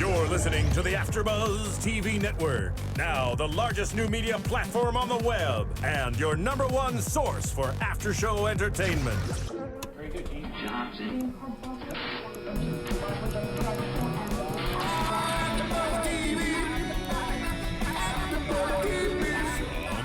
You're listening to the AfterBuzz TV network, now the largest new media platform on the web, and your #1 source for after-show entertainment. Very good, Dean Johnson.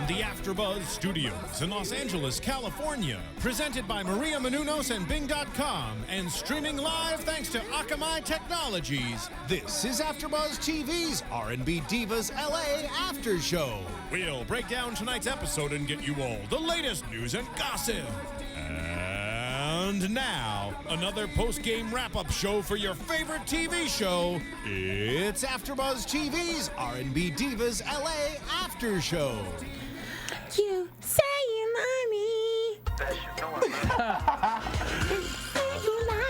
The AfterBuzz Studios in Los Angeles, California. Presented by Maria Menounos and Bing.com and streaming live thanks to Akamai Technologies. This is AfterBuzz TV's R&B Divas LA After Show. We'll break down tonight's episode and get you all the latest news and gossip. And now, another post-game wrap-up show for your favorite TV show. It's AfterBuzz TV's R&B Divas LA After Show. You say you love me.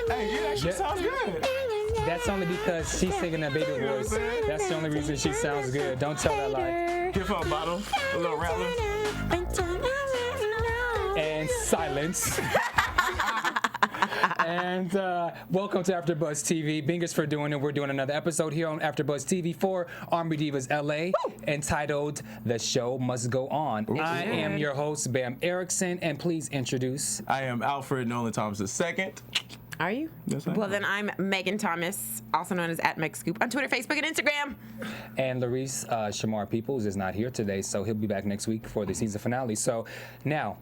Hey, you actually sounds good. That's only because she's singing that baby voice. That's the only reason she sounds good. Don't tell that lie. Give her a bottle, a little rattler. And silence. And welcome to AfterBuzz TV. Bingers for doing it. We're doing another episode here on AfterBuzz TV for R&B Divas LA, entitled "The Show Must Go On." I am your host, Bamm Ericsen, and please introduce. I am Alfred Nolan Thomas II. Are you? Yes, I am. Well, then I'm Megan Thomas, also known as @MegScoop on Twitter, Facebook, and Instagram. And Larice Shamar Peoples is not here today, so he'll be back next week for the season finale. So now,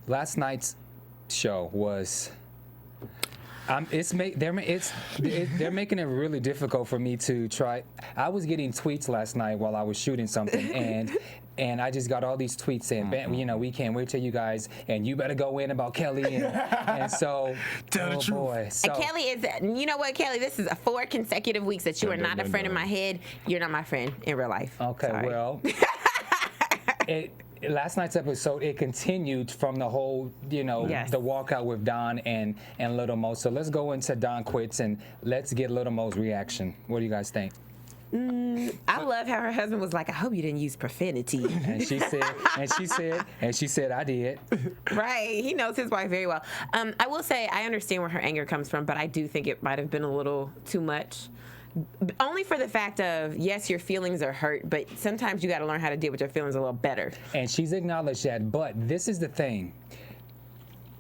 last night's show was. They're making it really difficult for me to try. I was getting tweets last night while I was shooting something, and I just got all these tweets saying, we can't wait till you guys, and you better go in about Kelly, and so, Tell the truth. Boy. So, Kelly is, you know what, Kelly? This is 4 consecutive weeks that you are not a friend in my head. You're not my friend in real life. Okay, Sorry. well, last night's episode, it continued from the whole, Yes. the walkout with Don and Lil Mo. So let's go into Don Quits and let's get Lil Mo's reaction. What do you guys think? I love how her husband was like, I hope you didn't use profanity. And she said, I did. Right. He knows his wife very well. I will say, I understand where her anger comes from, but I do think it might have been a little too much. Only for the fact of, yes, your feelings are hurt, but sometimes you got to learn how to deal with your feelings a little better. And she's acknowledged that, but this is the thing.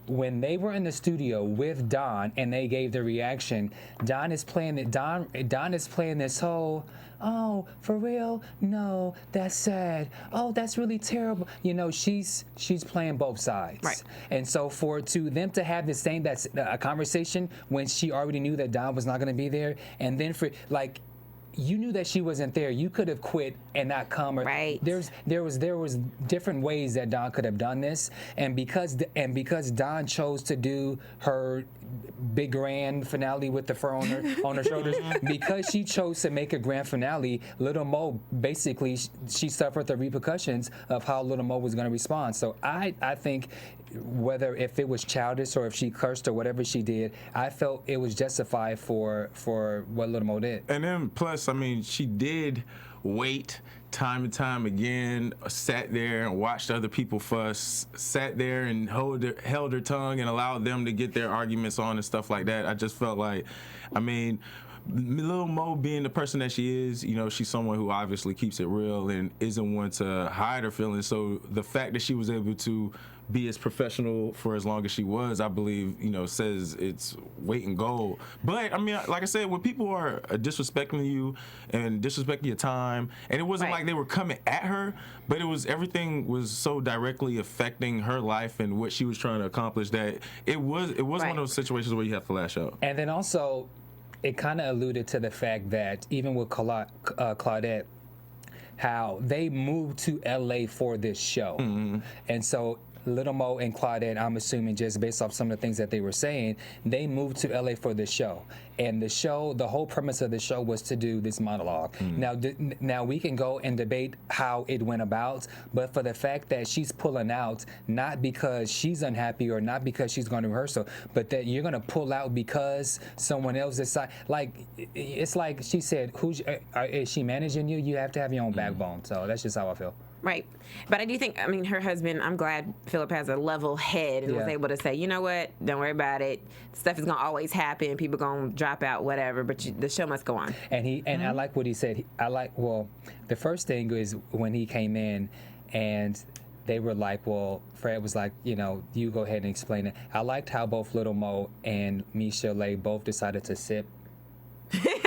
When they were in the studio with Don and they gave the reaction, Don is playing this whole, oh, for real? No, that's sad. Oh, that's really terrible. She's playing both sides. Right. And so for them to have a conversation when she already knew that Don was not going to be there, and then you knew that she wasn't there. You could have quit and not come. Right. There was different ways that Don could have done this, and because Don chose to do her big grand finale with the fur on her shoulders, because she chose to make a grand finale, Lil Mo basically she suffered the repercussions of how Lil Mo was going to respond. So I think if it was childish or if she cursed or whatever she did, I felt it was justified for what Lil Mo did. And then plus, she did wait time and time again, sat there and watched other people fuss, sat there and held her tongue and allowed them to get their arguments on and stuff like that. I just felt like, Lil Mo being the person that she is, she's someone who obviously keeps it real and isn't one to hide her feelings. So the fact that she was able to be as professional for as long as she was, I believe, says it's weight in gold. But, like I said, when people are disrespecting you and disrespecting your time, and it wasn't like they were coming at her, but everything was so directly affecting her life and what she was trying to accomplish that it was one of those situations where you have to lash out. And then also, it kind of alluded to the fact that even with Claudette, how they moved to LA for this show. Mm-hmm. And so Lil Mo and Claudette, I'm assuming just based off some of the things that they were saying, they moved to LA for this show. And the whole premise of the show was to do this monologue. Now we can go and debate how it went about, but for the fact that she's pulling out, not because she's unhappy or not because she's going to rehearsal, but that you're going to pull out because someone else decides. It's like she said, is she managing you? You have to have your own backbone. So that's just how I feel. Right. But I do think, I mean, her husband, I'm glad Philip has a level head and was able to say, you know what, don't worry about it. Stuff is going to always happen. People going to drop out, whatever, but the show must go on. And I like what he said. Well, the first thing is when he came in and they were like, well, Fred was like, you know, you go ahead and explain it. I liked how both Lil Mo and Michel'le both decided to sip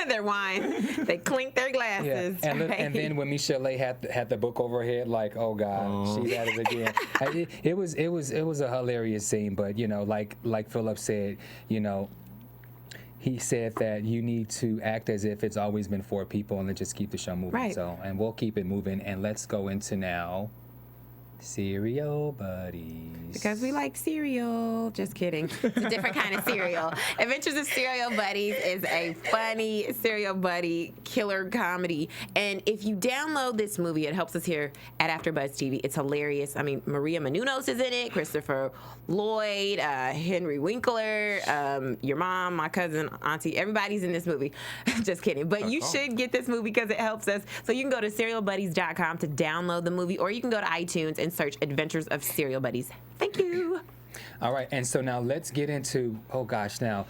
their wine. They clinked their glasses. Yeah. And then when Michel'le had the book over her head, like, oh God, she's at it again. It was a hilarious scene, but you know, like Philip said, you know, he said that you need to act as if it's always been for people and then just keep the show moving. Right. So, and we'll keep it moving, and let's go into now. Cereal Buddies. Because we like cereal. Just kidding. It's a different kind of cereal. Adventures of Cereal Buddies is a funny cereal buddy killer comedy. And if you download this movie, it helps us here at AfterBuzz TV. It's hilarious. I mean, Maria Menounos is in it, Christopher Lloyd, Henry Winkler, your mom, my cousin, auntie. Everybody's in this movie. Just kidding. But you should get this movie because it helps us. So you can go to cerealbuddies.com to download the movie, or you can go to iTunes and search Adventures of Cereal Buddies. Thank you. All right, and so now let's get into, oh gosh, now,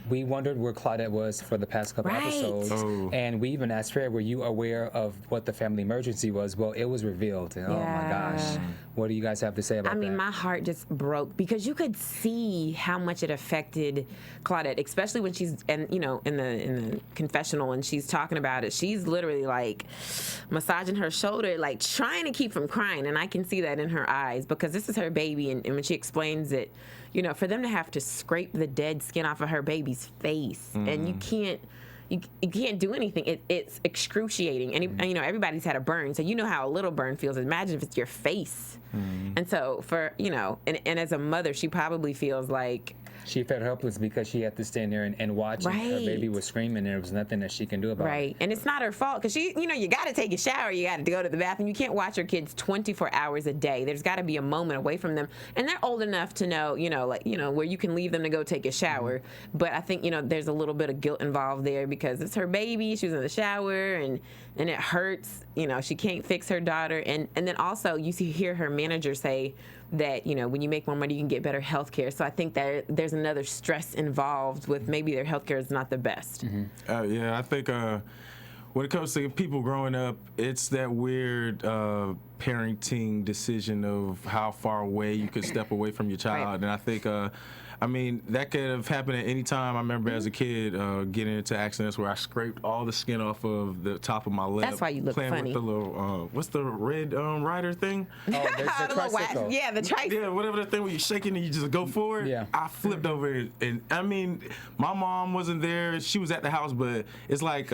we wondered where Claudette was for the past couple episodes, and we even asked Fred, were you aware of what the family emergency was? Well, it was revealed, and oh my gosh. What do you guys have to say about that? I mean, my heart just broke because you could see how much it affected Claudette, especially when she's, and you know, in the confessional, and she's talking about it. She's literally like massaging her shoulder, like trying to keep from crying, and I can see that in her eyes because this is her baby, and when she explains it, you know, for them to have to scrape the dead skin off of her baby's face, and you can't do anything. It's excruciating, and you know, everybody's had a burn, so you know how a little burn feels. Imagine if it's your face. And so for, you know, and as a mother, she probably feels like she felt helpless because she had to stand there and watch, and her baby was screaming, and there was nothing that she can do about it. Right, and it's not her fault because she, you know, you got to take a shower, you got to go to the bathroom. You can't watch your kids 24 hours a day. There's got to be a moment away from them, and they're old enough to know, you know, like, you know, where you can leave them to go take a shower. But I think, you know, there's a little bit of guilt involved there because it's her baby. She was in the shower, and it hurts. You know, she can't fix her daughter, and then also you hear her manager say that, you know, when you make more money, you can get better health care. So I think that there's another stress involved with maybe their health care is not the best. Yeah, I think when it comes to people growing up, it's that weird parenting decision of how far away you could step away from your child. And I think, I mean, that could have happened at any time. I remember as a kid getting into accidents where I scraped all the skin off of the top of my lip. That's why you look playing funny. with the little, what's the red rider thing? Oh, there's the tricycle. Yeah, the tricycle. Yeah, whatever the thing where you're shaking and you just go forward. Yeah. I flipped over it, and I mean, my mom wasn't there. She was at the house, but it's like,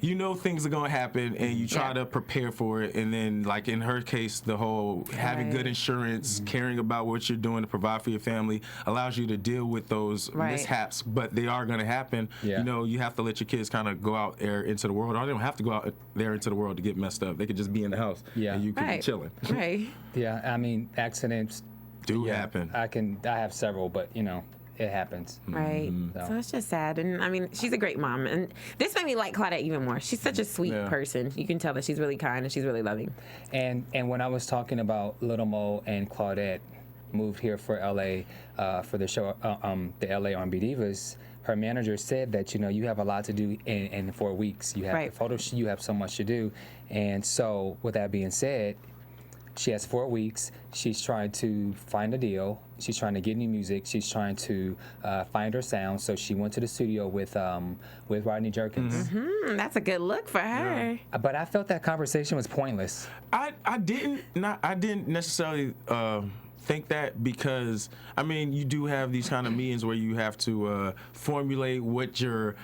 you know, things are gonna happen, and you try to prepare for it. And then, like in her case, the whole having good insurance, caring about what you're doing to provide for your family, allows you to deal with those mishaps. But they are gonna happen. Yeah. You know, you have to let your kids kind of go out there into the world. Or they don't have to go out there into the world to get messed up. They could just be in the house. Yeah. And you can be chilling. Right. Yeah, I mean, accidents Do happen. I have several, but you know, it happens. Right. So it's just sad. And I mean, she's a great mom. And this made me like Claudette even more. She's such a sweet person. You can tell that she's really kind and she's really loving. And when I was talking about Lil Mo and Claudette moved here for LA for the show, the LA R&B Divas, her manager said that, you know, you have a lot to do in 4 weeks. You have the photo shoot, you have so much to do. And so with that being said, she has 4 weeks. She's trying to find a deal. She's trying to get new music. She's trying to find her sound. So she went to the studio with Rodney Jerkins. That's a good look for her. But I felt that conversation was pointless. I didn't necessarily think that, because I mean, you do have these kind of meetings where you have to formulate what your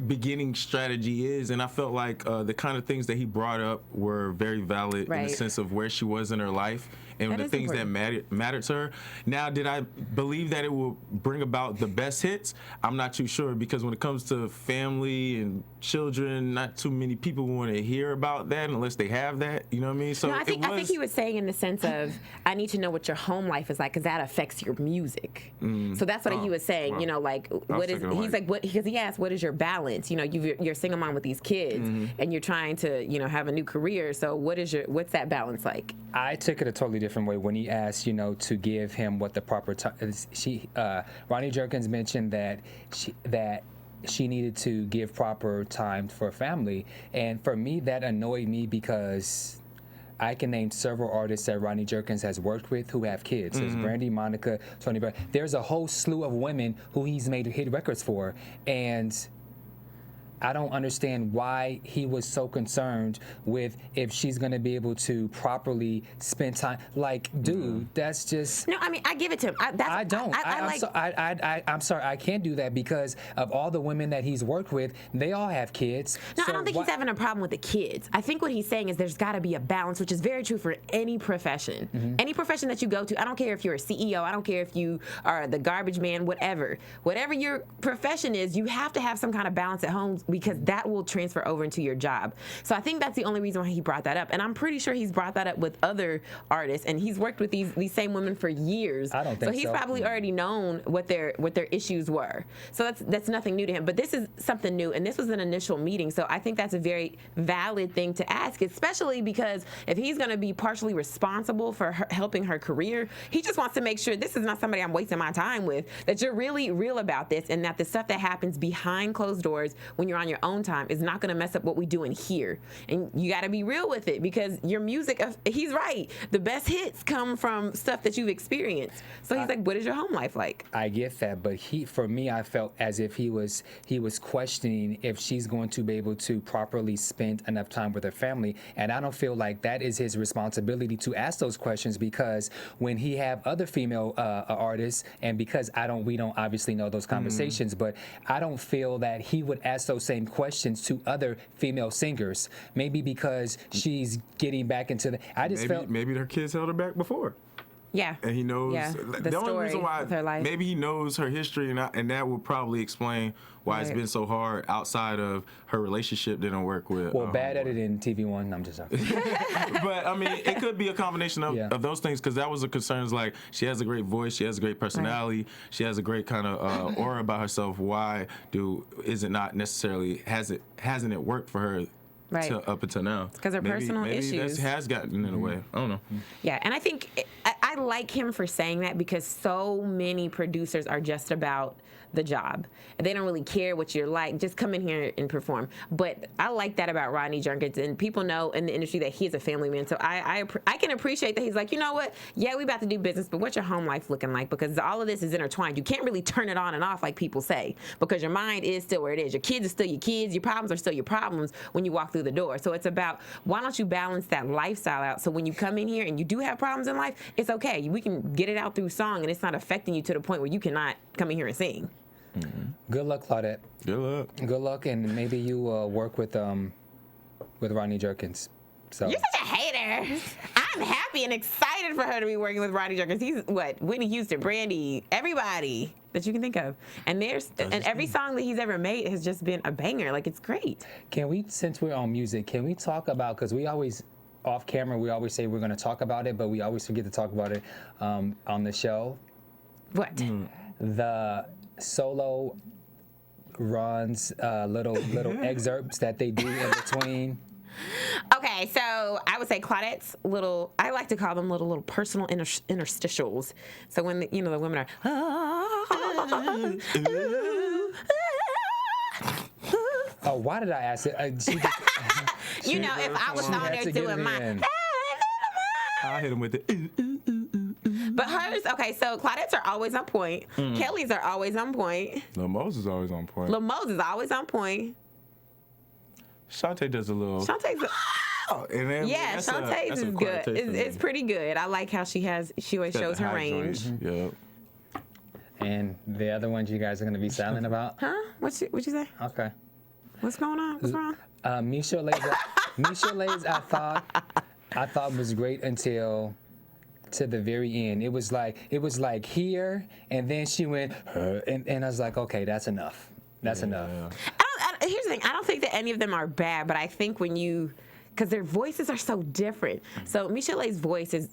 beginning strategy is, and I felt like the kind of things that he brought up were very valid in the sense of where she was in her life and That the is things important. that matter to her. Now, did I believe that it will bring about the best hits? I'm not too sure, because when it comes to family and children, not too many people want to hear about that unless they have that. You know what I mean? So No, I think he was saying in the sense of, I need to know what your home life is like, because that affects your music. So that's what he was saying. wow. You know, like what is? thinking He's like, what? Because he asked, what is your balance? You know, you're a single mom with these kids, and you're trying to, you know, have a new career. So what's that balance like? I took it a totally different way when he asked, you know, to give him what the proper time. Ronnie Jerkins mentioned that she needed to give proper time for family, and for me that annoyed me because I can name several artists that Ronnie Jerkins has worked with who have kids. There's Brandy, Monica, Tony Brown. There's a whole slew of women who he's made hit records for, and I don't understand why he was so concerned with if she's going to be able to properly spend time. Like, dude, that's just... No, I mean, I give it to him. I don't. I'm sorry, I can't do that because of all the women that he's worked with. They all have kids. No, I don't think he's having a problem with the kids. I think what he's saying is there's got to be a balance, which is very true for any profession. Any profession that you go to, I don't care if you're a CEO, I don't care if you are the garbage man, whatever. Whatever your profession is, you have to have some kind of balance at home, because that will transfer over into your job. So I think that's the only reason why he brought that up. And I'm pretty sure he's brought that up with other artists, and he's worked with these same women for years. I don't think so. So he's probably already known what their issues were. So that's nothing new to him. But this is something new, and this was an initial meeting. So I think that's a very valid thing to ask, especially because if he's going to be partially responsible for helping her career, he just wants to make sure this is not somebody I'm wasting my time with, that you're really real about this, and that the stuff that happens behind closed doors when you're on your own time is not going to mess up what we do in here. And you got to be real with it, because your music, he's right, the best hits come from stuff that you've experienced. So he's like, what is your home life like? I get that, but for me, I felt as if he was questioning if she's going to be able to properly spend enough time with her family, and I don't feel like that is his responsibility to ask those questions, because when he have other female artists, and because we don't obviously know those conversations, but I don't feel that he would ask those same questions to other female singers. Maybe because she's getting back into maybe her kids held her back before. Yeah. And he knows the only reason why with her life. maybe he knows her history, and that would probably explain why it's been so hard outside of her relationship didn't work with. Well, bad at it in TVOne. I'm just talking. But I mean, it could be a combination of those things, because that was the concerns. Like, she has a great voice, she has a great personality, she has a great kind of aura about herself. Why hasn't it worked for her? Right. Up until now. Because her personal issues. Maybe that has gotten in the way. I don't know. Yeah, and I think I like him for saying that, because so many producers are just about the job. And they don't really care what you're like. Just come in here and perform. But I like that about Ronnie Jerkins, and people know in the industry that he's a family man. So I can appreciate that he's like, you know what? Yeah, we about to do business, but what's your home life looking like? Because all of this is intertwined. You can't really turn it on and off like people say, because your mind is still where it is. Your kids are still your kids. Your problems are still your problems when you walk through the door. So it's about, why don't you balance that lifestyle out, so when you come in here and you do have problems in life, it's okay. We can get it out through song, and it's not affecting you to the point where you cannot come in here and sing. Good luck, Claudette. Good luck. Good luck, and maybe you work with Ronnie Jerkins. So You're such a hater. I'm happy and excited for her to be working with Ronnie Jerkins. He's Whitney Houston, Brandy, everybody that you can think of. And every song that he's ever made has just been a banger. Like, it's great. Can we, since we're on music, can we talk about, because we always, off camera, we always say we're going to talk about it, but we always forget to talk about it on the show. What? The solo runs, little excerpts that they do in between. Okay, so I would say Claudette's little, I like to call them little personal interstitials. So when the women are, oh, why did I ask it? if I was on there doing my, I hit him with it. but hers, okay, so Claudette's are always on point. Kelly's are always on point. Lil Mo's is always on point. Lil Mo's is always on point. Chanté does a little. Chanté's Chanté's is good. It's pretty good. I like how she always shows her range. Yep. And the other ones you guys are going to be silent about? Huh? What you say? Okay. What's going on? What's wrong? Michel'le's I thought was great until to the very end. It was like here, and then she went, and I was like, okay, that's enough. That's enough. Here's the thing. I don't think that any of them are bad, but I think because their voices are so different. So Michel'le's voice is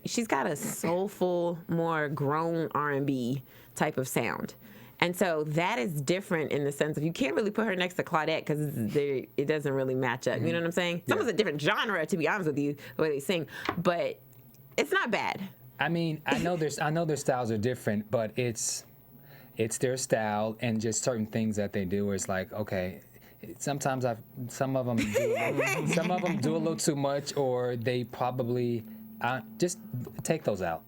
she's got a soulful, more grown R&B type of sound. And so that is different in the sense of you can't really put her next to Claudette because it doesn't really match up. You know what I'm saying? It's almost a different genre, to be honest with you, the way they sing. But it's not bad. I mean, I know their styles are different, but it's their style and just certain things that they do. Where it's like, okay, sometimes some of them do a little too much, or they probably just take those out.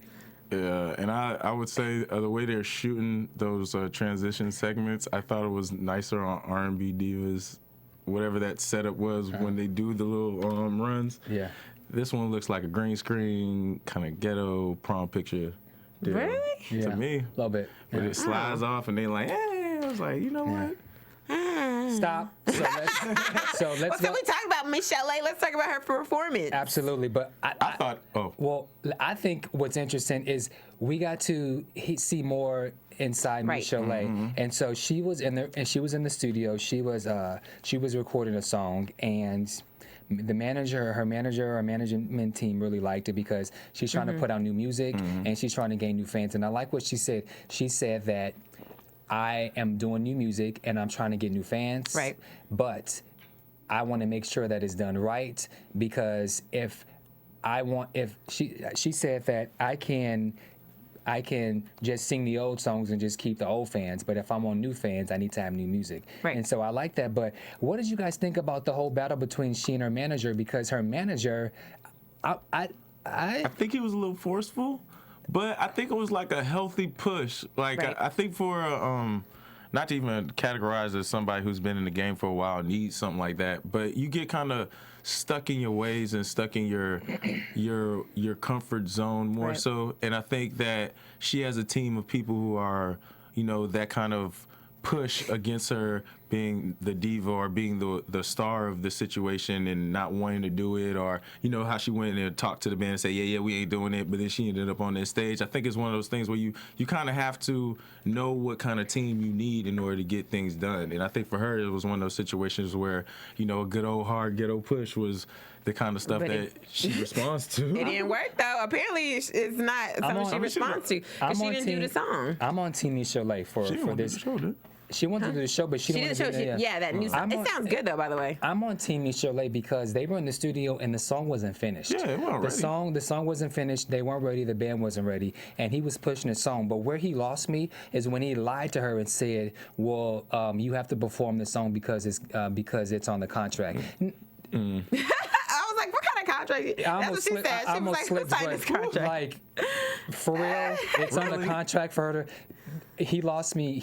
Yeah, and I would say the way they're shooting those transition segments, I thought it was nicer on R&B Divas, whatever that setup was when they do the little runs. Yeah. This one looks like a green screen, kind of ghetto prom picture. Deal. Really? Yeah. To me. A little bit. But it slides off, and they like, hey. I was like, you know what? Stop. So let's So we talk about Michel'le. Let's talk about her performance. Absolutely, but I thought, well, I think what's interesting is we got to see more inside Michel'le, and so she was in the studio. She was recording a song, and the her management team really liked it because she's trying to put out new music and she's trying to gain new fans. And I like what she said. She said that I am doing new music and I'm trying to get new fans. Right. But I want to make sure that it's done right because she said that I can just sing the old songs and just keep the old fans, but if I'm on new fans, I need to have new music. Right. And so I like that. But what did you guys think about the whole battle between she and her manager? Because her manager, I think he was a little forceful, but I think it was like a healthy push. Like Right. I think for not to even categorize as somebody who's been in the game for a while needs something like that, but you get kind of stuck in your ways and stuck in your comfort zone more Right. so. And I think that she has a team of people who are, that kind of push against her being the diva or being the star of the situation and not wanting to do it, or how she went and talked to the band and say yeah we ain't doing it, but then she ended up on this stage. I think it's one of those things where you kind of have to know what kind of team you need in order to get things done. And I think for her it was one of those situations where a good old hard ghetto push was the kind of stuff that she responds to. It didn't work though. Apparently, it's not something she responds to because she didn't do the song. I'm on Team Michel'le for this. She wanted to do the show, but she didn't show. do it. That new song. It sounds good though, by the way. I'm on Team Michel'le because they were in the studio and the song wasn't finished. Yeah, it wasn't ready. The song wasn't finished. They weren't ready. The band wasn't ready, and he was pushing the song. But where he lost me is when he lied to her and said, "Well, you have to perform the song because it's on the contract." I was like, what kind of contract? That's what she said. She was like, who signed this contract? Like, for real, it's on the contract for her to. He lost me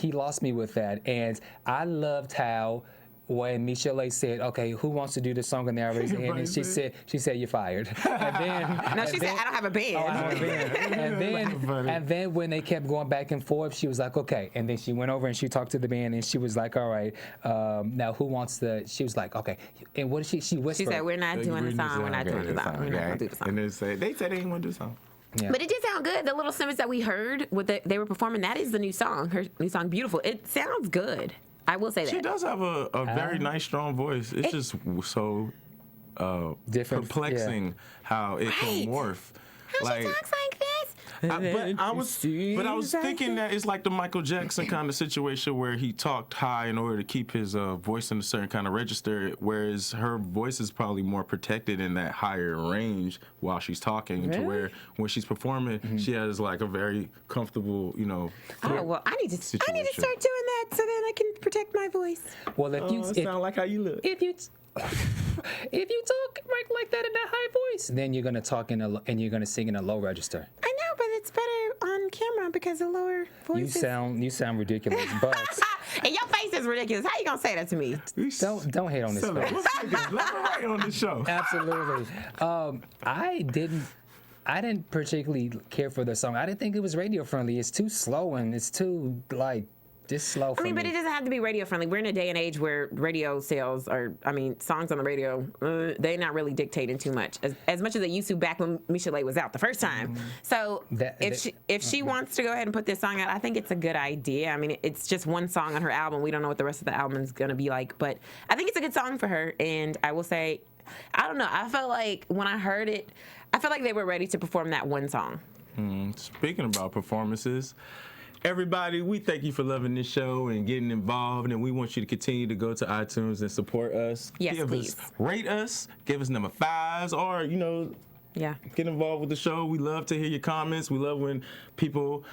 with that, and I loved how when Michel'le said, "Okay, who wants to do the song?" and they raised their hand, and she said, "You're fired." And then she said, "I don't have a band." I don't have a band. And then when they kept going back and forth, she was like, "Okay," and then she went over and she talked to the band, and she was like, "All right, now who wants the?" She was like, "Okay," and what did she whispered? She said, "We're not doing the song. We're not doing the song. We're not gonna do the song." And they said they didn't want to do the song. Yeah. But it did sound good. The little snippets that we heard they were performing, that is the new song. Her new song, Beautiful. It sounds good. I will say that. She does have a very nice, strong voice. It's just so different, perplexing how it can morph. How she talks like this? I was thinking that it's like the Michael Jackson kind of situation where he talked high in order to keep his voice in a certain kind of register, whereas her voice is probably more protected in that higher range while she's talking, to where when she's performing, she has like a very comfortable, Oh well, I need to start doing that so then I can protect my voice. Well, if sound like how you look. If you talk like that in that high voice, then you're gonna talk and you're gonna sing in a low register. I know, but it's better on camera because the lower voice. You sound ridiculous, but and your face is ridiculous. How you gonna say that to me? don't hate on this face. Let's right on the show. Absolutely. I didn't particularly care for the song. I didn't think it was radio friendly. It's too slow and it's too like just slow for I mean, me. but it doesn't have to be radio friendly. We're in a day and age where radio sales are, songs on the radio, they're not really dictating too much. As much as they used to back when Michel'le was out the first time. So if she wants to go ahead and put this song out, I think it's a good idea. I mean, it's just one song on her album. We don't know what the rest of the album is going to be like. But I think it's a good song for her. And I will say, I don't know. I felt like when I heard it, I felt like they were ready to perform that one song. Speaking about performances, everybody, we thank you for loving this show and getting involved, and we want you to continue to go to iTunes and support us. Yes, please. Rate us, give us number 5s, or, get involved with the show. We love to hear your comments. We love when people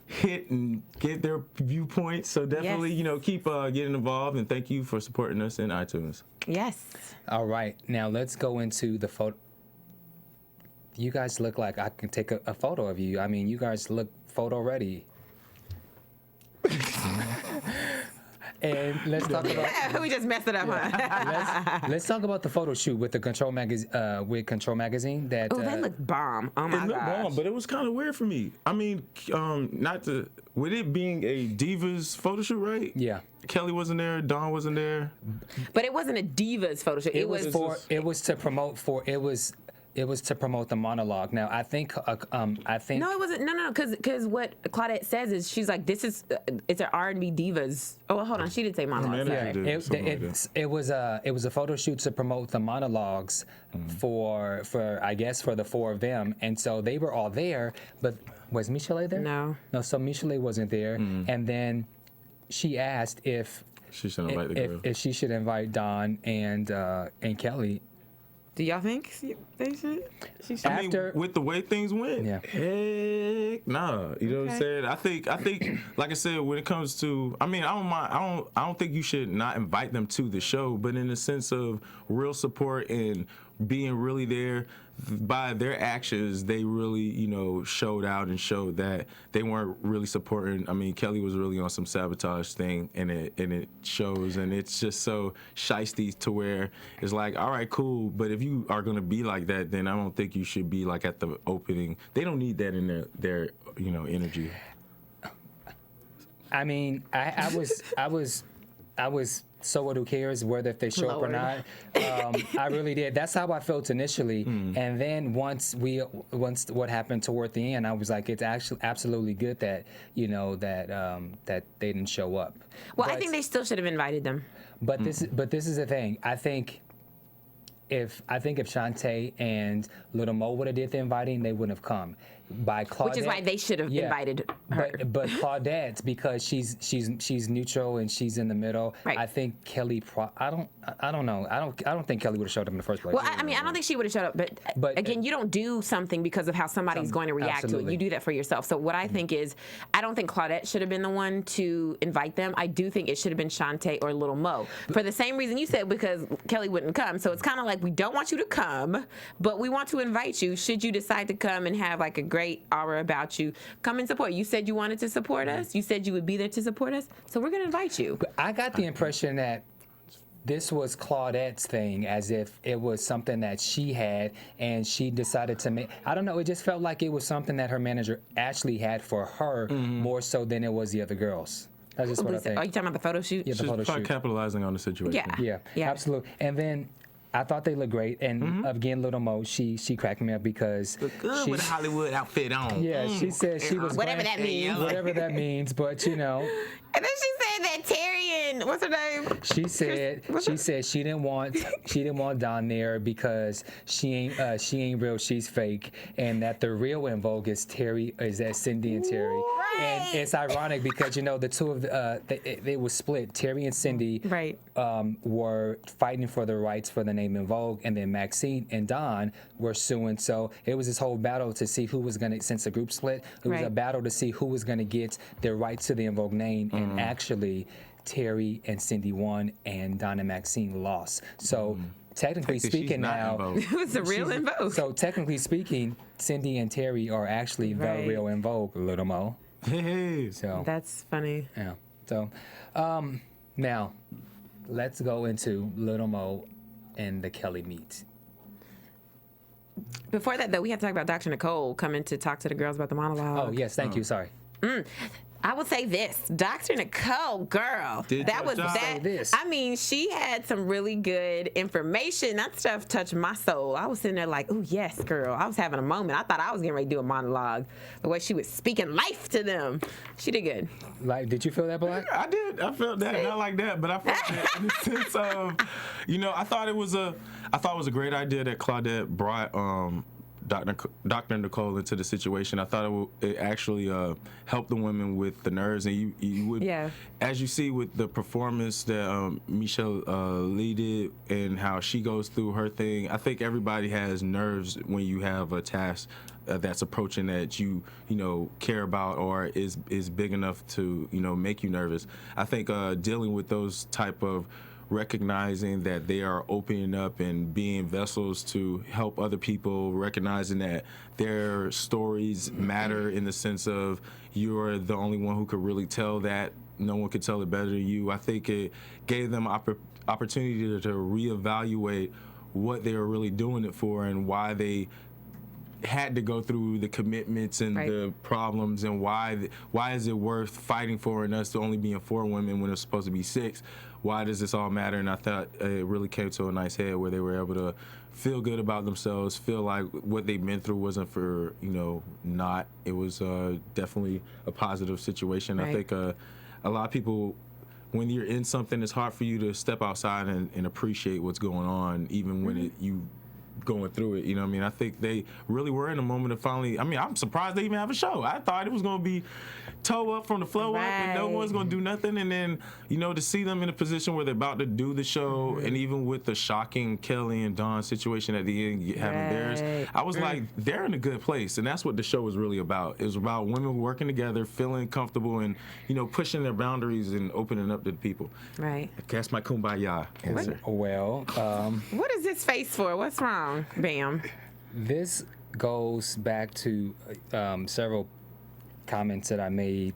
hit and get their viewpoints. So definitely, keep getting involved, and thank you for supporting us in iTunes. Yes. All right, now let's go into the photo. You guys look like I can take a photo of you. I mean, you guys look photo ready. And let's talk about. We just messed it up, huh? Let's talk about the photo shoot with the Kontrol Magazine. That that looked bomb. Oh my It looked gosh. bomb, but it was kind of weird for me. I mean, with it being a Divas photo shoot, right? Yeah. Kelly wasn't there. Dawn wasn't there. But it wasn't a Divas photo shoot. It was It was to promote the monologue. Now, I think. No, it wasn't. No, because what Claudette says is she's like, this is it's an R&B Divas. Oh, well, hold on, she did say monologue. manager Sorry. did. Something like that. It was a photo shoot to promote the monologues for I guess for the 4 of them, and so they were all there. But was Michel'le there? No. So Michel'le wasn't there, and then she asked if She should invite the girl. if she should invite Dawn and Kelly. Do y'all think they should? She should. I mean, with the way things went, Yeah. heck nah. You know what I'm saying? I think, like I said, when it comes to, I mean, I don't mind. I don't think you should not invite them to the show, but in the sense of real support and being really there, by their actions, they really, showed out and showed that they weren't really supporting. I mean, Kelly was really on some sabotage thing, and it shows, and it's just so shiesty to where it's like, all right, cool, but if you are gonna be like that, then I don't think you should be like at the opening. They don't need that in their energy. I mean, I was so what who cares whether if they show up or not. I really did. That's how I felt initially, and then once what happened toward the end, I was like, it's actually absolutely good that that they didn't show up. Well, I think they still should have invited them. But this is the thing. I think if Chanté and Lil Mo would have did the inviting, they wouldn't have come. By Claudette, Which is why they should have invited her. But Claudette, because she's neutral and she's in the middle. Right. I think Kelly. I don't know. I don't think Kelly would have showed up in the first place. Well, I mean, I don't think she would have showed up. But again, you don't do something because of how somebody's going to react to it. Absolutely. You do that for yourself. So what I think is, I don't think Claudette should have been the one to invite them. I do think it should have been Chanté or Lil Mo. For the same reason you said, because Kelly wouldn't come. So it's kind of like, we don't want you to come, but we want to invite you. Should you decide to come and have like a great aura about you, come and support. You said you wanted to support us. You said you would be there to support us. So we're going to invite you. I got the impression that this was Claudette's thing, as if it was something that she had and she decided to make. I don't know. It just felt like it was something that her manager actually had for her more so than it was the other girls. That's just what I think. Are you talking about the photo shoot? Yeah, the She's photo probably shoot. capitalizing on the situation. Yeah. Yeah, absolutely. And then I thought they looked great. And again, Lil Mo, she cracked me up because Look good with a Hollywood outfit on. yeah, she said she was Whatever that means. whatever that means. But And then she said that Terry and what's her name? she said she didn't want Dawn there because she ain't real, she's fake, and that the real in vogue is Cindy and Terry. Right. And it's ironic because the two of they were split. Terry and Cindy Right. Were fighting for the rights for the name in Vogue, and then Maxine and Dawn were suing. So it was this whole battle to see who was gonna, since the group split, it was a Right. battle to see who was gonna get their rights to the in Vogue name, and actually Terry and Cindy won, and Dawn and Maxine lost. So technically She's speaking not now, in Vogue. It was the real in vogue. so technically speaking, Cindy and Terry are actually Right. the real in Vogue, Lil Mo. Hey. So That's funny. yeah. So now let's go into Lil Mo and the Kelly meet. Before that, though, we have to talk about Dr. Nicole coming to talk to the girls about the monologue. Oh yes, thank you. Sorry. I would say this, Dr. Nicole, girl, Did that your was job. that. Say this. I mean, she had some really good information. That stuff touched my soul. I was sitting there like, oh yes, girl. I was having a moment. I thought I was getting ready to do a monologue. The way she was speaking life to them, she did good. Like, did you feel that, Black? I did. I felt that, not like that, but I felt it in the sense of, I thought it was a great idea that Claudette brought Dr. Nicole into the situation. I thought it actually helped the women with the nerves, and you would, as you see with the performance that Michel'le did and how she goes through her thing. I think everybody has nerves when you have a task that's approaching that you care about or is big enough to make you nervous. I think dealing with those type of recognizing that they are opening up and being vessels to help other people, recognizing that their stories matter in the sense of you're the only one who could really tell that. No one could tell it better than you. I think it gave them opportunity to reevaluate what they were really doing it for and why they had to go through the commitments and the problems, and why is it worth fighting for and us to only being 4 women when it's supposed to be 6? Why does this all matter? And I thought it really came to a nice head where they were able to feel good about themselves, feel like what they've been through wasn't for not. It was definitely a positive situation. I think a lot of people, when you're in something, it's hard for you to step outside and appreciate what's going on, even when you going through it. I think they really were in a moment of finally. I'm surprised they even have a show. I thought it was going to be toe up from the flow up and no one's going to do nothing, and then to see them in a position where they're about to do the show, and even with the shocking Kelly and Dawn situation at the end having theirs, I was like, they're in a good place, and that's what the show was really about. It was about women working together, feeling comfortable, and pushing their boundaries and opening up to the people. Right. That's my kumbaya answer. Well, What is this face for? What's wrong, Bamm? this goes back to several comments that I made.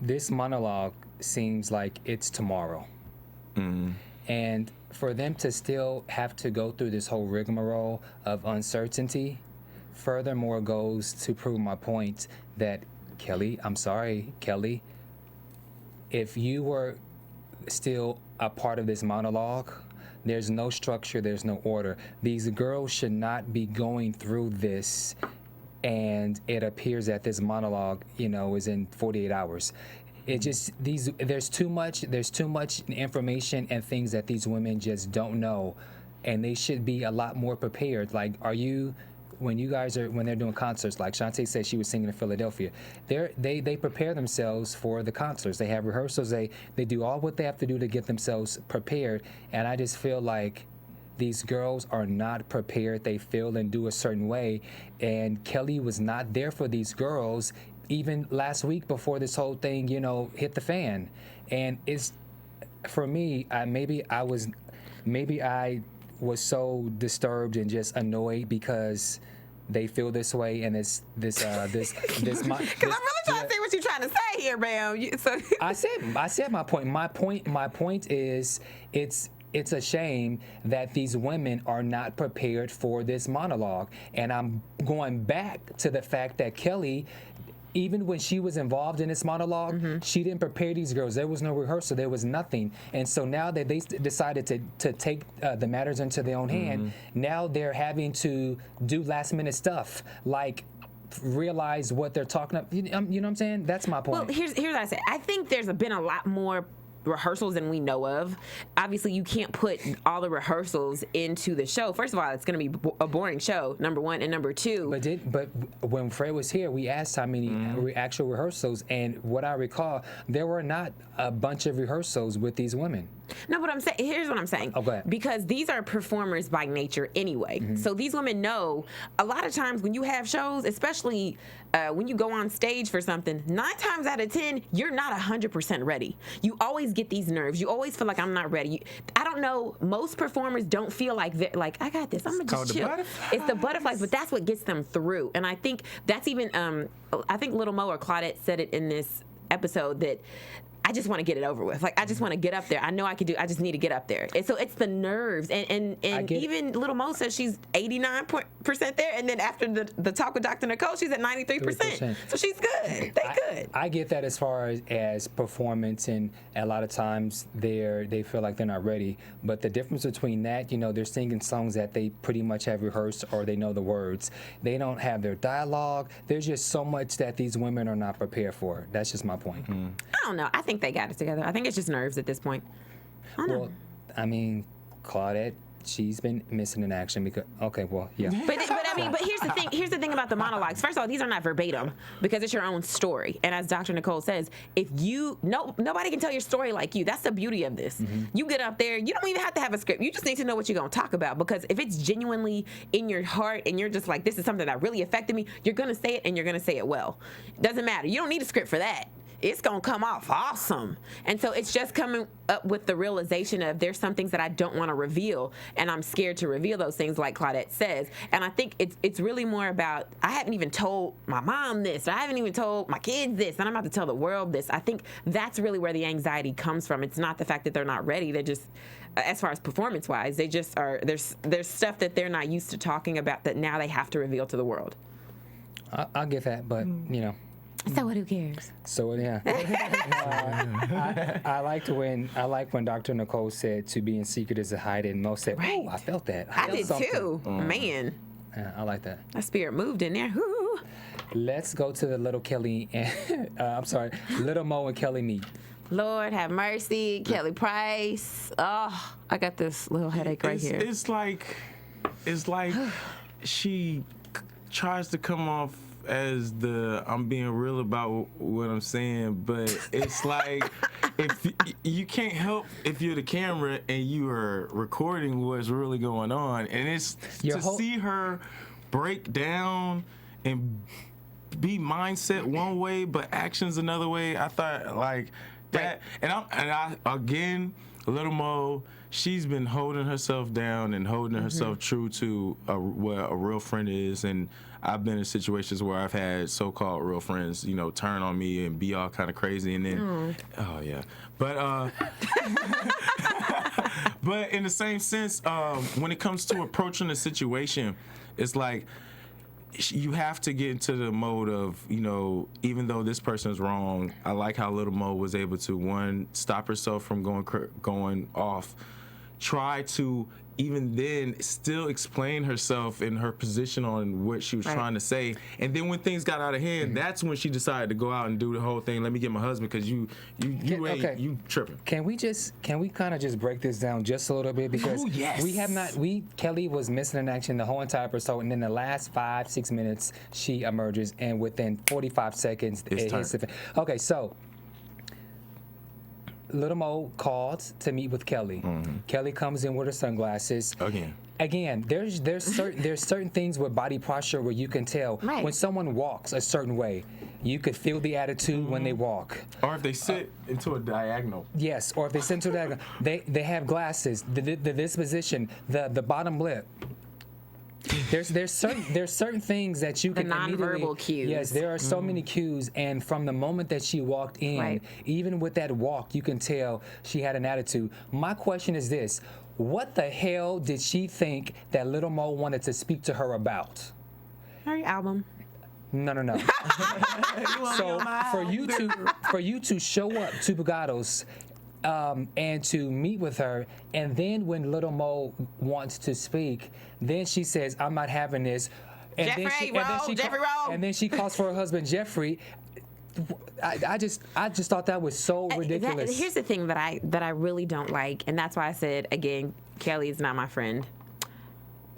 This monologue seems like it's tomorrow. And for them to still have to go through this whole rigmarole of uncertainty, furthermore goes to prove my point that Kelly, I'm sorry, Kelly, if you were still a part of this monologue, there's no structure, there's no order. These girls should not be going through this, and it appears that this monologue, is in 48 hours. It just there's too much information and things that these women just don't know, and they should be a lot more prepared. Like, when they're doing concerts, like Chanté said she was singing in Philadelphia, they prepare themselves for the concerts. They have rehearsals. They do all what they have to do to get themselves prepared. And I just feel like these girls are not prepared. They feel and do a certain way. And Kelly was not there for these girls even last week before this whole thing, hit the fan. And it's, for me, maybe I was so disturbed and just annoyed because they feel this way, and this. Because I'm really trying to see what you're trying to say here, Bamm. I said my point. My point is it's a shame that these women are not prepared for this monologue, and I'm going back to the fact that Kelly, even when she was involved in this monologue, she didn't prepare these girls. There was no rehearsal. There was nothing. And so now that they decided to take the matters into their own hand, now they're having to do last-minute stuff, like realize what they're talking about. You know what I'm saying? That's my point. Well, here's what I say. I think there's been a lot more rehearsals than we know of. Obviously, you can't put all the rehearsals into the show. First of all, it's going to be a boring show, number one, and number two. But when Fred was here, we asked how many actual rehearsals, and what I recall, there were not a bunch of rehearsals with these women. No, but here's what I'm saying. Oh, go ahead. Because these are performers by nature anyway. So these women know a lot of times when you have shows, especially when you go on stage for something, 9 times out of 10, you're not 100% ready. You always get these nerves. You always feel like I'm not ready. I don't know. Most performers don't feel like I got this. I'm gonna just chill. It's the butterflies, but that's what gets them through. And I think that's even. I think Lil Mo or Claudette said it in this episode that I just want to get it over with. Like, I just want to get up there. I know I can do. I just need to get up there. And so it's the nerves. And even Lil Mo says she's 89% there. And then after the talk with Dr. Nicole, she's at 93%. So she's good. They good. I get that as far as performance, and a lot of times they feel like they're not ready. But the difference between that, they're singing songs that they pretty much have rehearsed or they know the words. They don't have their dialogue. There's just so much that these women are not prepared for. That's just my point. I don't know. I think they got it together. I think it's just nerves at this point. I don't know. Well, I mean, Claudette, she's been missing in action because, okay, well, yeah. But here's the thing about the monologues. First of all, these are not verbatim because it's your own story. And as Dr. Nicole says, if nobody can tell your story like you. That's the beauty of this. You get up there, you don't even have to have a script. You just need to know what you're going to talk about, because if it's genuinely in your heart and you're just like, this is something that really affected me, you're going to say it, and you're going to say it well. Doesn't matter. You don't need a script for that. It's going to come off awesome. And so it's just coming up with the realization of there's some things that I don't want to reveal, and I'm scared to reveal those things, like Claudette says. And I think it's really more about, I haven't even told my mom this, or I haven't even told my kids this, and I'm about to tell the world this. I think that's really where the anxiety comes from. It's not the fact that they're not ready. They're just, as far as performance-wise, they just are, there's stuff that they're not used to talking about that now they have to reveal to the world. I'll get that, but, So what? Who cares? So yeah, I like when Dr. Nicole said to be in secret is to hide it, and Mo said, Right. "Oh, I felt that. I felt did something." too. Man, I like that. that spirit moved in there. Woo. Let's go to the Little Kelly and Little Mo and Kelly meet. Lord have mercy, Kelly Price. Oh, I got this little headache right here. It's like she tries to come off as I'm being real about what I'm saying, but it's like if you can't help if you're the camera and you are recording what's really going on, and it's see her break down and be mindset one way but actions another way. I thought like that, and I again, Lil Mo, she's been holding herself down and holding herself true to what a real friend is. And I've been in situations where I've had so-called real friends, turn on me and be all kind of crazy, and then, but but in the same sense, when it comes to approaching a situation, it's like you have to get into the mode of, even though this person's wrong, I like how Lil Mo was able to, one, stop herself from going off, try to even then still explain herself and her position on what she was trying to say. And then when things got out of hand, that's when she decided to go out and do the whole thing. Let me get my husband, because you tripping. Can we kind of just break this down just a little bit, because Kelly was missing in action the whole entire episode, and then the last 5-6 minutes she emerges, and within 45 seconds it hits the fan. Okay, so Lil Mo called to meet with Kelly. Kelly comes in with her sunglasses. Again, there's certain things with body posture where you can tell when someone walks a certain way. You could feel the attitude when they walk. Or if they sit into a diagonal. Yes, or if they sit into a diagonal. They have glasses, the disposition, the bottom lip. There's certain things that you can nonverbal cues. Yes, there are so many cues, and from the moment that she walked in, even with that walk, you can tell she had an attitude. My question is this: what the hell did she think that Lil Mo wanted to speak to her about? Her album. No. So for you to show up to Bugatos and to meet with her, and then when Lil Mo wants to speak, then she says, "I'm not having this," and then she calls for her husband Jeffrey. I just thought that was so ridiculous. Here's the thing that I really don't like, and that's why I said again, Kelly is not my friend.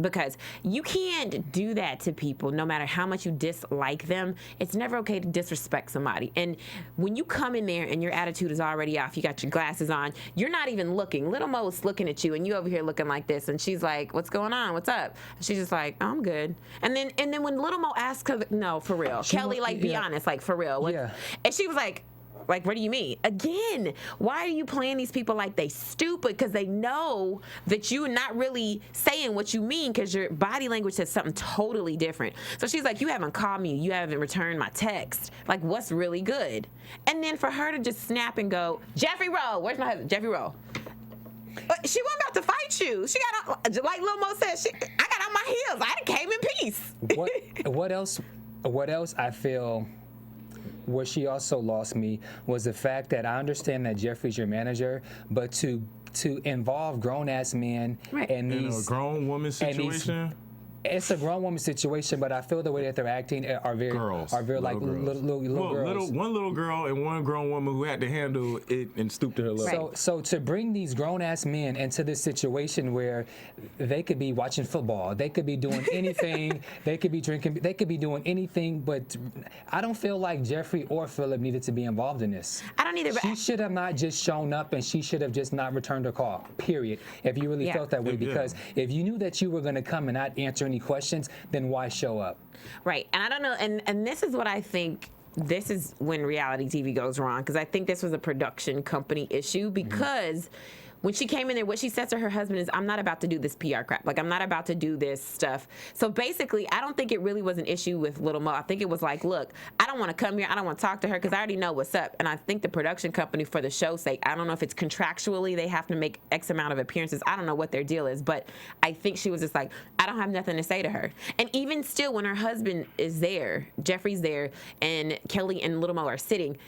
Because you can't do that to people no matter how much you dislike them. It's never okay to disrespect somebody. And when you come in there and your attitude is already off, you got your glasses on, you're not even looking. Lil Mo is looking at you, and you over here looking like this, and she's like, "What's going on? What's up?" And she's just like, "Oh, I'm good." And then when Lil Mo asks her, "No, for real, Kelly, be honest, like for real." And she was like, Like, what do you mean? Again, why are you playing these people like they stupid? Because they know that you're not really saying what you mean because your body language says something totally different. So she's like, you haven't called me. You haven't returned my text. Like, what's really good? And then for her to just snap and go, Jeffrey Rowe, where's my husband? Jeffrey Rowe. But she wasn't about to fight you. She got, like Lil Mo said, I got on my heels. I done came in peace. What else I feel where she also lost me was the fact that I understand that Jeffrey's your manager, but to involve grown-ass men and In these a grown woman situation. It's a grown woman situation, but I feel the way that they're acting are very Girls. like little girls. One little girl and one grown woman who had to handle it and stoop to her level. So to bring these grown ass men into this situation where they could be watching football, they could be doing anything, they could be drinking, they could be doing anything, but I don't feel like Jeffrey or Philip needed to be involved in this. I don't either. She should have not just shown up, and she should have just not returned her call. Period. If you really felt that way, because if you knew that you were going to come and not answer any questions, then why show up? Right. And I don't know. And this is what I think. This is when reality TV goes wrong, because I think this was a production company issue, because when she came in there, what she said to her husband is, I'm not about to do this PR crap. Like, I'm not about to do this stuff. So basically, I don't think it really was an issue with Lil Mo. I think it was like, look, I don't want to come here. I don't want to talk to her because I already know what's up. And I think the production company, for the show's sake, I don't know if it's contractually they have to make X amount of appearances. I don't know what their deal is. But I think she was just like, I don't have nothing to say to her. And even still, when her husband is there, Jeffrey's there, and Kelly and Lil Mo are sitting,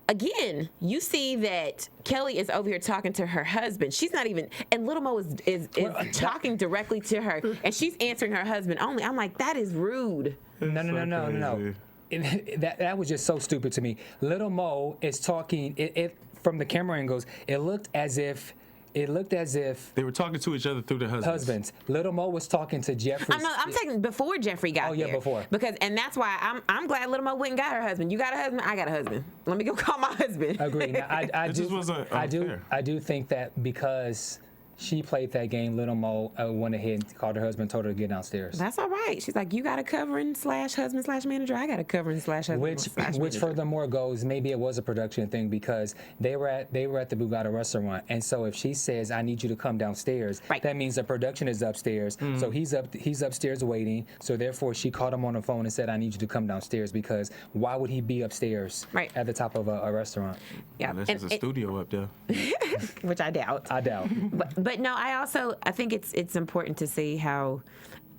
again, you see that Kelly is over here talking to her husband. She's not even, and Lil Mo is talking directly to her, and she's answering her husband only. I'm like, that is rude. No. That was just so stupid to me. Lil Mo is talking. It from the camera angles, it looked as if they were talking to each other through the husbands. Lil Mo was talking to Jeffrey. I'm saying before Jeffrey got there. Before. And that's why I'm glad Lil Mo went and got her husband. You got a husband? I got a husband. Let me go call my husband. Agree. Now, I do think that because she played that game, Lil Mo went ahead and called her husband, told her to get downstairs. That's all right. She's like, you got a covering / husband / manager. I got a covering / husband which furthermore goes, maybe it was a production thing because they were at the Bugatti restaurant, and so if she says, I need you to come downstairs, that means the production is upstairs. So he's upstairs waiting. So therefore, she called him on the phone and said, I need you to come downstairs, because why would he be upstairs at the top of a restaurant? Yeah, there's a studio up there. Which I doubt. But no, I think it's important to see how,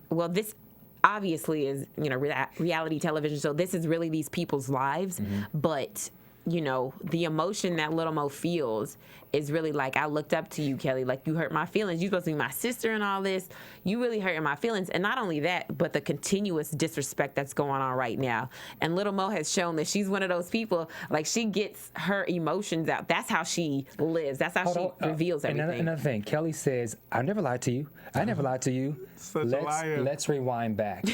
well, this obviously is, reality television. So this is really these people's lives. But, the emotion that Lil Mo feels is really like, I looked up to you, Kelly. Like, you hurt my feelings. You're supposed to be my sister and all this. You really hurting my feelings. And not only that, but the continuous disrespect that's going on right now. And Lil Mo has shown that she's one of those people, like, she gets her emotions out. That's how she lives. That's how she reveals everything. Another thing, Kelly says, I never lied to you. I never lied to you. Such a liar. Let's rewind back.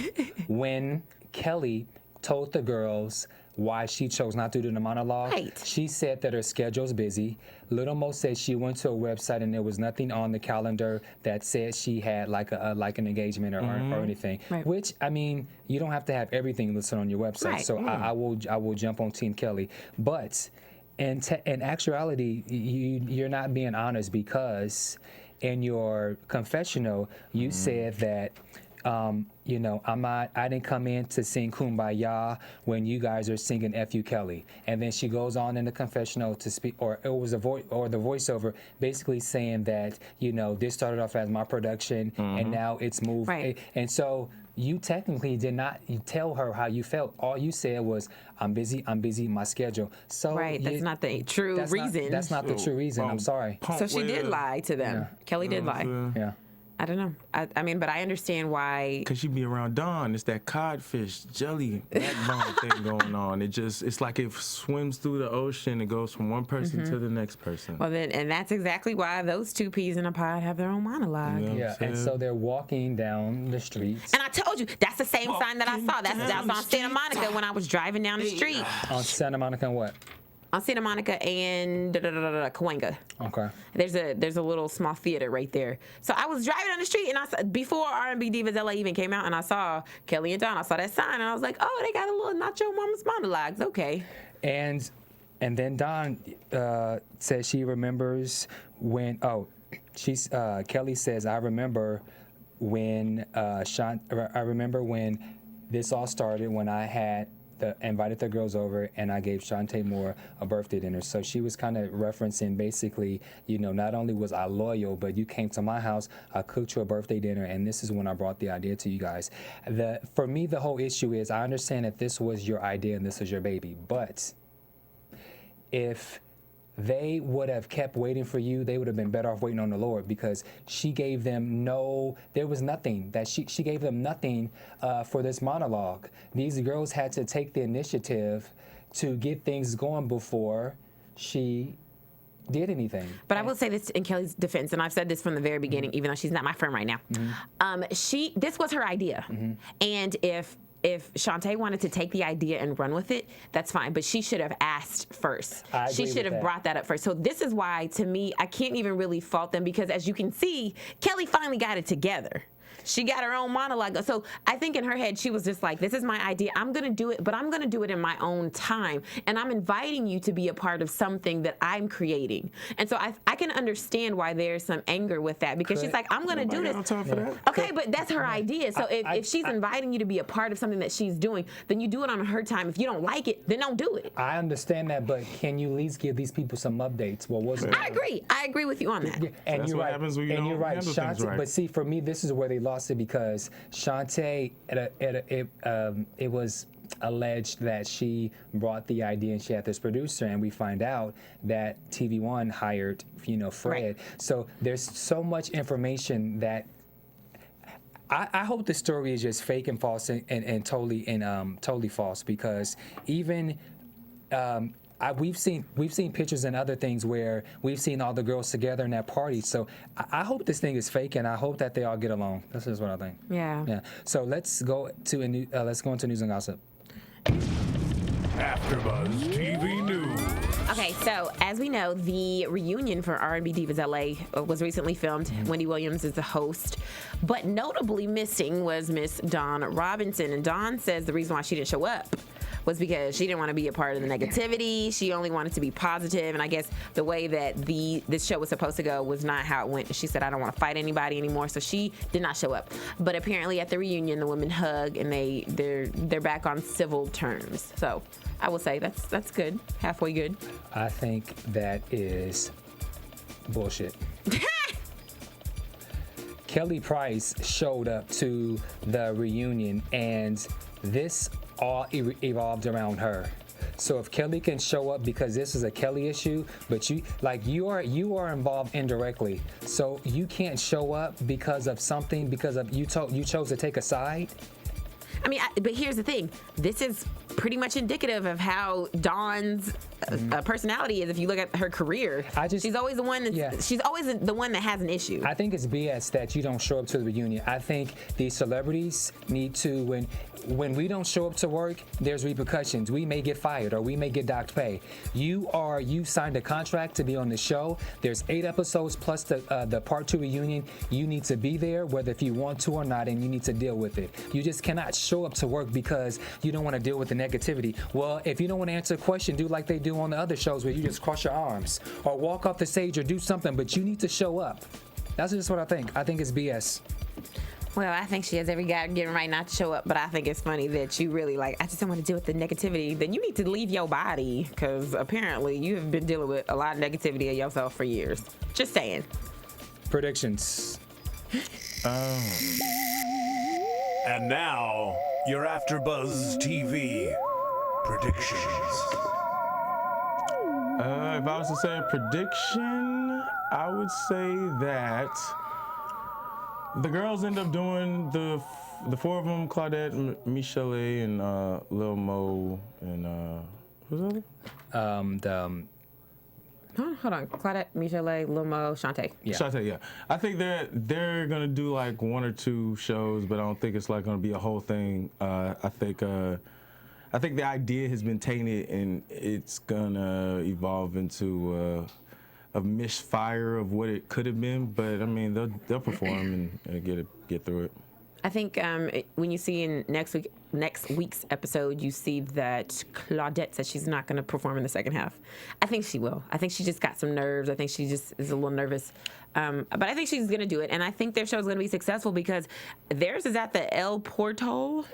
When Kelly told the girls why she chose not to do the monologue. She said that her schedule's busy. Lil Mo said she went to a website and there was nothing on the calendar that said she had like an engagement or anything. Which, I mean, you don't have to have everything listed on your website. So I will jump on Team Kelly. But in actuality, you're not being honest, because in your confessional you said that I didn't come in to sing Kumbaya when you guys are singing F. U. Kelly. And then she goes on in the confessional to speak, or it was the voiceover, basically saying that, this started off as my production and now it's moved. And so you technically did not tell her how you felt. All you said was, I'm busy, my schedule. So that's not the true reason. That's not the true reason. I'm sorry. So she did lie to them. Yeah. Kelly did lie. Yeah. I don't know. I mean, but I understand why. Because you be around Dawn. It's that codfish jelly backbone thing going on. It's like it swims through the ocean. It goes from one person to the next person. Well, and that's exactly why those two peas in a pod have their own monologue. And so they're walking down the streets. And I told you, that's the same sign that I saw. That was on Santa Monica when I was driving down the street. On Santa Monica and what? On Santa Monica and Cahuenga. Okay. There's a little small theater right there. So I was driving down the street, and I saw, before R&B Divas LA even came out, and I saw Kelly and Dawn. I saw that sign, and I was like, oh, they got a little Nacho Mama's monologues. Okay. And And then Dawn says she remembers when. Kelly says, I remember when I remember when this all started, when I had invited the girls over and I gave Chanté Moore a birthday dinner. So she was kind of referencing basically, not only was I loyal, but you came to my house, I cooked you a birthday dinner, and this is when I brought the idea to you guys. For me, the whole issue is I understand that this was your idea and this is your baby, but if they would have kept waiting for you, they would have been better off waiting on the Lord, because she gave them there was nothing that she gave them nothing for this monologue. These girls had to take the initiative to get things going before she did anything. But I will say this in Kelly's defense, and I've said this from the very beginning, even though she's not my friend right now. This was her idea, and if Chanté wanted to take the idea and run with it, that's fine. But she should have asked first. She should have brought that up first. So this is why, to me, I can't even really fault them, because as you can see, Kelly finally got it together. She got her own monologue. So I think in her head, she was just like, this is my idea. I'm going to do it, but I'm going to do it in my own time. And I'm inviting you to be a part of something that I'm creating. And so I can understand why there's some anger with that, because she's like, I'm going to do this. Okay, but that's her idea. So if she's inviting you to be a part of something that she's doing, then you do it on her time. If you don't like it, then don't do it. I understand that, but can you at least give these people some updates? What was it? I agree. I agree with you on that. Yeah, and that's you're what right. happens when you don't handle things right. But see, for me, this is where they lost it, because Chanté, it was alleged that she brought the idea and she had this producer, and we find out that TVOne hired, Fred. Right. So there's so much information that I hope the story is just fake and false and totally false, because even we've seen pictures and other things where we've seen all the girls together in that party. So I hope this thing is fake, and I hope that they all get along. That's just what I think. Yeah. So let's go into news and gossip. AfterBuzz TV News. Okay, so as we know, the reunion for R&B Divas LA was recently filmed. Wendy Williams is the host, but notably missing was Miss Dawn Robinson. And Dawn says the reason why she didn't show up was because she didn't want to be a part of the negativity. She only wanted to be positive, and I guess the way that this show was supposed to go was not how it went. She said, I don't want to fight anybody anymore, so she did not show up. But apparently at the reunion, the women hug, and they're back on civil terms. So I will say that's good, halfway good. I think that is bullshit. Kelly Price showed up to the reunion, and this all evolved around her. So if Kelly can show up because this is a Kelly issue, but you are involved indirectly, so you can't show up because of something, because of you chose to take a side. I mean, but here's the thing. This is pretty much indicative of how Dawn's personality is. If you look at her career, she's always the one she's always the one that has an issue. I think it's BS that you don't show up to the reunion. I think these celebrities need to, when we don't show up to work, there's repercussions. We may get fired or we may get docked pay. You signed a contract to be on the show. There's 8 episodes plus the part 2 reunion. You need to be there, whether if you want to or not, and you need to deal with it. You just cannot show up to work because you don't want to deal with the negativity. Well, if you don't want to answer a question, do like they do on the other shows where you just cross your arms or walk off the stage or do something, but you need to show up. That's just what I think. I think it's BS. Well, I think she has every God-given right not to show up, but I think it's funny that you really I just don't want to deal with the negativity. Then you need to leave your body, because apparently you have been dealing with a lot of negativity of yourself for years. Just saying. Predictions. And now, your AfterBuzz TV predictions. If I was to say a prediction, I would say that the girls end up doing the 4 of them: Claudette, Michel'le, and Lil Mo, and who's the other? Hold on. Claudette, Michel'le, Lil Mo, Chanté. Yeah. Chanté, yeah. I think they're gonna do like 1 or 2 shows, but I don't think it's like gonna be a whole thing. I think the idea has been tainted, and it's gonna evolve into a misfire of what it could have been. But I mean, they'll perform and get through it. I think when you see in next week's episode, you see that Claudette says she's not going to perform in the second half. I think she will. I think she just got some nerves. I think she just is a little nervous. But I think she's going to do it. And I think their show is going to be successful because theirs is at the El Portal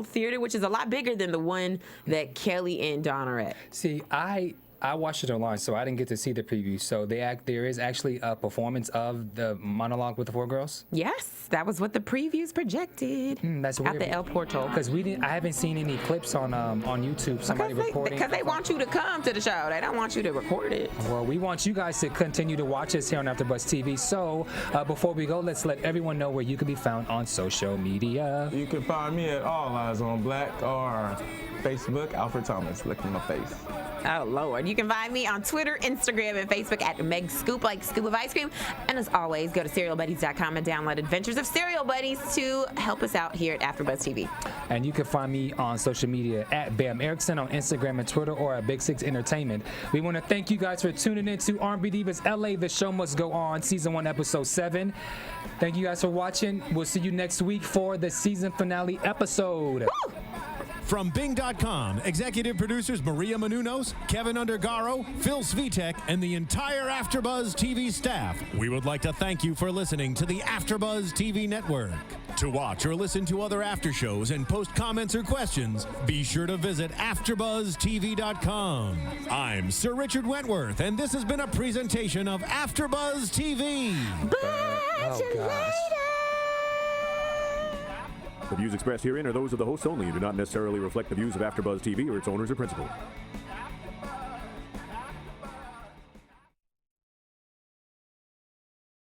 Theater, which is a lot bigger than the one that Kelly and Dawn are at. See, I watched it online, so I didn't get to see the preview. So there is actually a performance of the monologue with the 4 girls. Yes, that was what the previews projected. That's weird. At the El Portal. Because I haven't seen any clips on YouTube. Somebody recording. Because they want you to come to the show. They don't want you to record it. Well, we want you guys to continue to watch us here on AfterBuzz TV. So before we go, let's let everyone know where you can be found on social media. You can find me at All Eyes on Black or Facebook, Alfred Thomas. Look in my face. Oh, Lord. You can find me on Twitter, Instagram, and Facebook at Meg Scoop, like Scoop of Ice Cream. And as always, go to serialbuddies.com and download Adventures of Serial Buddies to help us out here at AfterBuzz TV. And you can find me on social media at Bamm Ericsen on Instagram and Twitter or at Big Six Entertainment. We want to thank you guys for tuning in to R&B Divas LA. The Show Must Go On, Season 1, Episode 7. Thank you guys for watching. We'll see you next week for the season finale episode. Woo! From Bing.com, executive producers Maria Menounos, Kevin Undergaro, Phil Svitek, and the entire AfterBuzz TV staff, we would like to thank you for listening to the AfterBuzz TV network. To watch or listen to other after shows and post comments or questions, be sure to visit AfterBuzzTV.com. I'm Sir Richard Wentworth, and this has been a presentation of AfterBuzz TV. The views expressed herein are those of the hosts only and do not necessarily reflect the views of AfterBuzz TV or its owners or principals.